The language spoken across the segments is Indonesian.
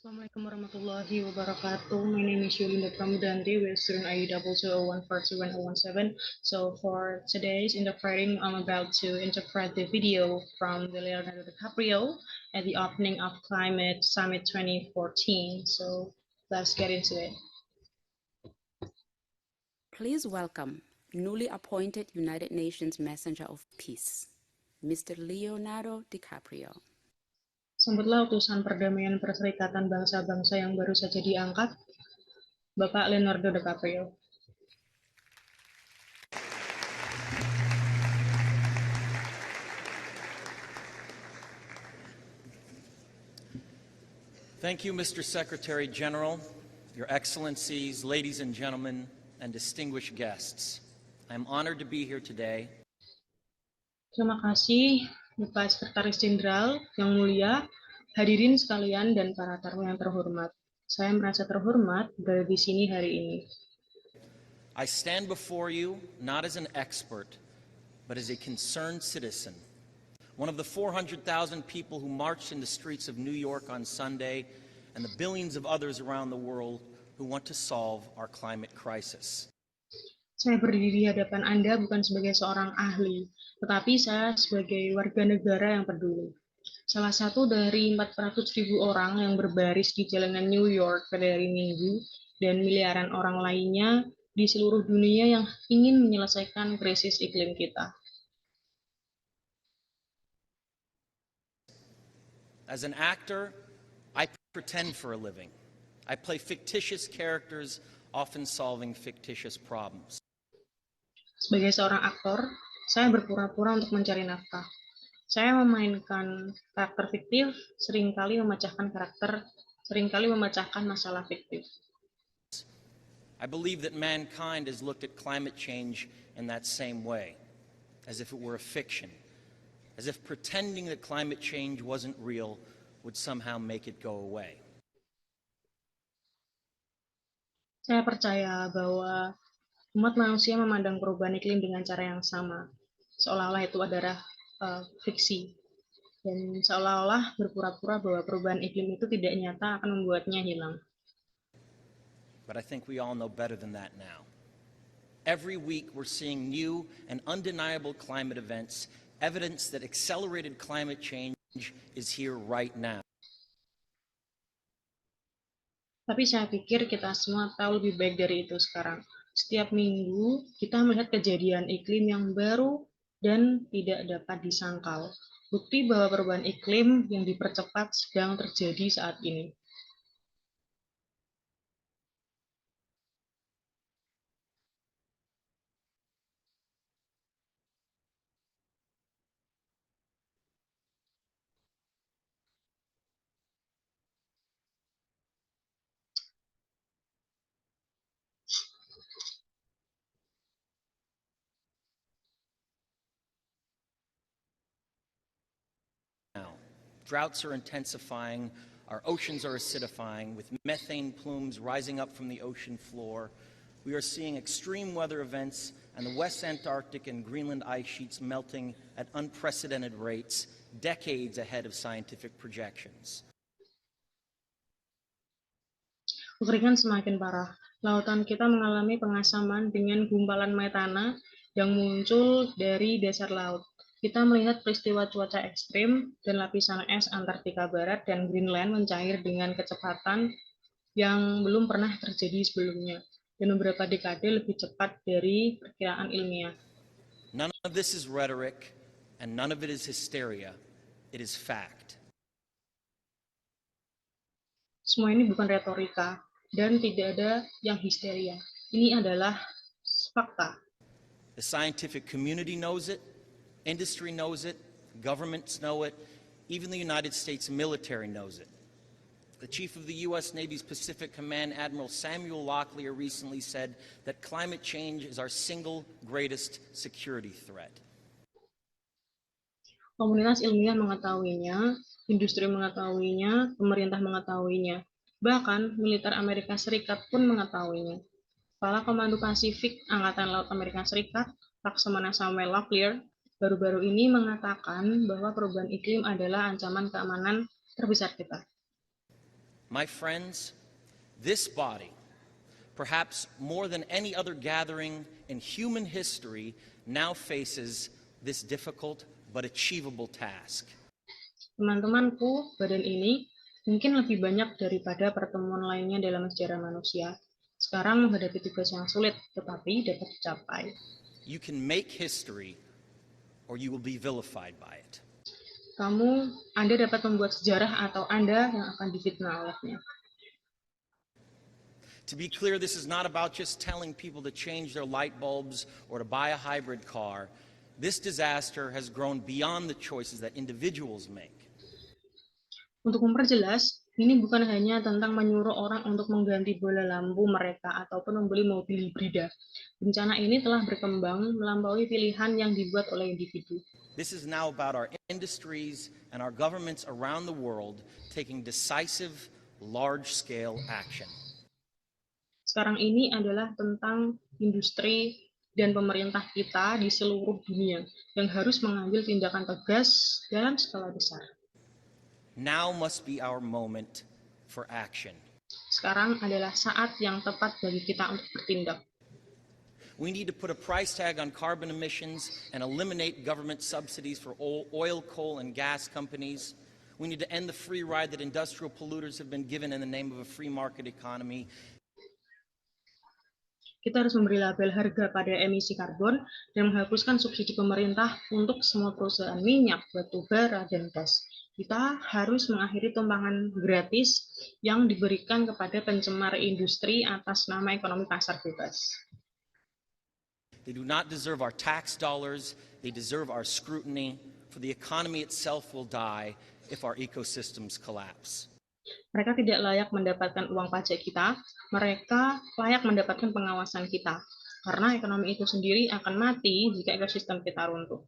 Assalamualaikum warahmatullahi wabarakatuh. My name is Yulinda Pramudanti with student ID 220142117. So for today's interpreting, I'm about to interpret the video from the Leonardo De Caprio at the opening of Climate Summit 2014. So let's get into it. Please welcome newly appointed United Nations Messenger of Peace, Mr. Leonardo De Caprio. Sambutlah utusan perdamaian Perserikatan Bangsa-Bangsa yang baru saja diangkat, Bapak Leonardo De Caprio. Thank you, Mr. Secretary General, Your Excellencies, ladies and gentlemen, and distinguished guests. I am honored to be here today. Terima kasih, Bapak Sekretaris Jenderal yang mulia, hadirin sekalian dan para tamu yang terhormat. Saya merasa terhormat berada di sini hari ini. I stand before you not as an expert, but as a concerned citizen, one of the 400,000 people who marched in the streets of New York on Sunday, and the billions of others around the world who want to solve our climate crisis. Saya berdiri di hadapan Anda bukan sebagai seorang ahli, tetapi saya sebagai warga negara yang peduli. Salah satu dari 400.000 orang yang berbaris di jalanan New York pada hari Minggu, dan miliaran orang lainnya di seluruh dunia yang ingin menyelesaikan krisis iklim kita. As an actor, I pretend for a living. I play fictitious characters, often solving fictitious problems. Sebagai seorang aktor, saya berpura-pura untuk mencari nafkah. Saya memainkan karakter fiktif, seringkali memecahkan masalah fiktif. I believe that mankind has looked at climate change in that same way, as if it were a fiction, as if pretending that climate change wasn't real would somehow make it go away. Saya percaya bahwa umat manusia memandang perubahan iklim dengan cara yang sama, seolah-olah itu adalah fiksi, dan seolah-olah berpura-pura bahwa perubahan iklim itu tidak nyata akan membuatnya hilang. But I think we all know better than that now. Every week we're seeing new and undeniable climate events, evidence that accelerated climate change is here right now. Tapi saya pikir kita semua tahu lebih baik dari itu sekarang. Setiap minggu kita melihat kejadian iklim yang baru dan tidak dapat disangkal. Bukti bahwa perubahan iklim yang dipercepat sedang terjadi saat ini. Droughts are intensifying, our oceans are acidifying, with methane plumes rising up from the ocean floor. We are seeing extreme weather events and the West Antarctic and Greenland ice sheets melting at unprecedented rates, decades ahead of scientific projections. Kekeringan semakin parah. Lautan kita mengalami pengasaman dengan gumpalan metana yang muncul dari dasar laut. Kita melihat peristiwa cuaca ekstrim dan lapisan es Antartika Barat dan Greenland mencair dengan kecepatan yang belum pernah terjadi sebelumnya, dan beberapa dekade lebih cepat dari perkiraan ilmiah. None of this is rhetoric, and none of it is hysteria. It is fact. Semua ini bukan retorika, dan tidak ada yang histeria. Ini adalah fakta. The scientific community knows it. Industry knows it, governments know it, even the United States military knows it. The chief of the U.S. Navy's Pacific Command, Admiral Samuel Locklear, recently said that climate change is our single greatest security threat. Komunitas ilmiah mengetahuinya, industri mengetahuinya, pemerintah mengetahuinya, bahkan militer Amerika Serikat pun mengetahuinya. Kepala Komando Pasifik Angkatan Laut Amerika Serikat, Laksamana Samuel Locklear, baru-baru ini mengatakan bahwa perubahan iklim adalah ancaman keamanan terbesar kita. My friends, this body, perhaps more than any other gathering in human history, now faces this difficult but achievable task. Teman-temanku, badan ini mungkin lebih banyak daripada pertemuan lainnya dalam sejarah manusia. Sekarang menghadapi tugas yang sulit, tetapi dapat dicapai. You can make history, or you will be vilified by it. Anda dapat membuat sejarah atau Anda yang akan difitnah olehnya. To be clear, this is not about just telling people to change their light bulbs or to buy a hybrid car. This disaster has grown beyond the choices that individuals make. Untuk memperjelas, ini bukan hanya tentang menyuruh orang untuk mengganti bola lampu mereka ataupun membeli mobil hibrida. Bencana ini telah berkembang melampaui pilihan yang dibuat oleh individu. This is now about our industries and our governments around the world taking decisive, large-scale action. Sekarang ini adalah tentang industri dan pemerintah kita di seluruh dunia yang harus mengambil tindakan tegas dalam skala besar. Now must be our moment for action. Sekarang adalah saat yang tepat bagi kita untuk bertindak. We need to put a price tag on carbon emissions and eliminate government subsidies for oil, coal, and gas companies. We need to end the free ride that industrial polluters have been given in the name of a free market economy. Kita harus memberi label harga pada emisi karbon dan menghapuskan subsidi pemerintah untuk semua perusahaan minyak, batu bara, dan gas. Kita harus mengakhiri tumpangan gratis yang diberikan kepada pencemar industri atas nama ekonomi pasar bebas. They do not deserve our tax dollars. They deserve our scrutiny, for the economy itself will die if our ecosystems collapse. Mereka tidak layak mendapatkan uang pajak kita, mereka layak mendapatkan pengawasan kita, karena ekonomi itu sendiri akan mati jika ekosistem kita runtuh.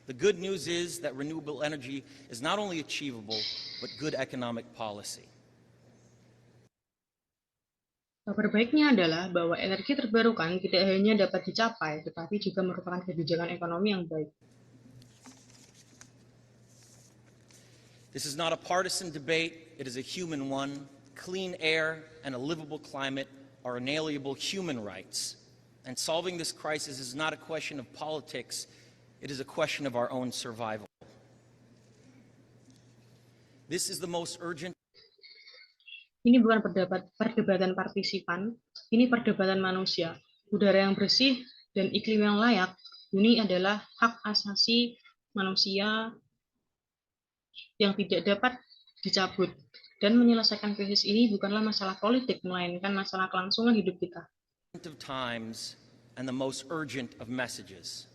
The good news is that renewable energy is not only achievable, but good economic policy. Kabar baiknya adalah bahwa energi terbarukan tidak hanya dapat dicapai, tetapi juga merupakan kebijakan ekonomi yang baik. This is not a partisan debate, it is a human one. Clean air and a livable climate are inalienable human rights. And solving this crisis is not a question of politics, it is a question of our own survival. This is the most urgent. Ini bukan perdebatan partisipan, ini perdebatan manusia. Udara yang bersih dan iklim yang layak, ini adalah hak asasi manusia yang tidak dapat dicabut. Dan menyelesaikan krisis ini bukanlah masalah politik, melainkan masalah kelangsungan hidup kita. Of times and the most urgent of messages.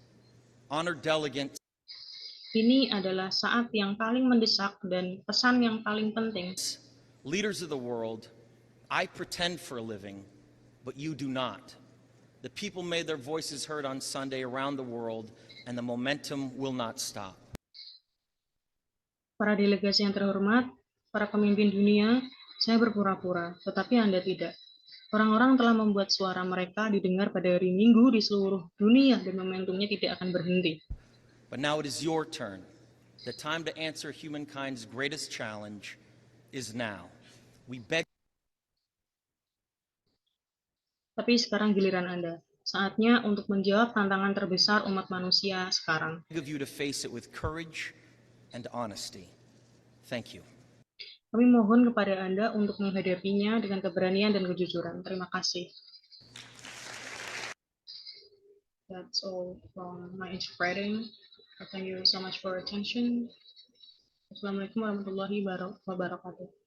Honored delegates. Ini adalah saat yang paling mendesak dan pesan yang paling penting. Leaders of the world, I pretend for a living, but you do not. The people made their voices heard on Sunday around the world, and the momentum will not stop. Para delegasi yang terhormat, para pemimpin dunia, saya berpura-pura, tetapi Anda tidak. Orang-orang telah membuat suara mereka didengar pada hari Minggu di seluruh dunia dan momentumnya tidak akan berhenti. But now it is your turn. The time to answer humankind's greatest challenge is now. We beg. Tapi sekarang giliran Anda. Saatnya untuk menjawab tantangan terbesar umat manusia sekarang. Of you to face it with courage and honesty. Thank you. Kami mohon kepada Anda untuk menghadapinya dengan keberanian dan kejujuran. Terima kasih. That's all from my spreading. Thank you so much for attention. Assalamualaikum warahmatullahi wabarakatuh.